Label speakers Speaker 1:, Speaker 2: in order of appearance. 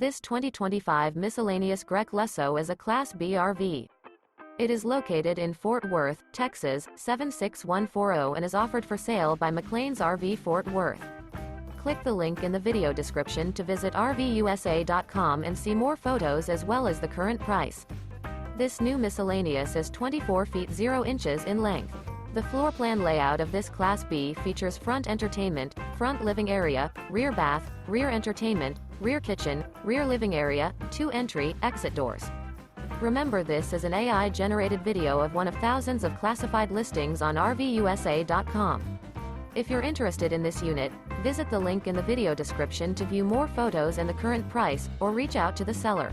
Speaker 1: This 2025 Miscellaneous GRECH LUSSO is a Class B RV. It is located in Fort Worth, Texas, 76140 and is offered for sale by McClain's RV Fort Worth. Click the link in the video description to visit RVUSA.com and see more photos as well as the current price. This new Miscellaneous is 24 feet 0 inches in length. The floor plan layout of this Class B features front entertainment, front living area, rear bath, rear entertainment, rear kitchen, rear living area, 2 entry, exit doors. Remember, this is an AI-generated video of one of thousands of classified listings on RVUSA.com. If you're interested in this unit, visit the link in the video description to view more photos and the current price, or reach out to the seller.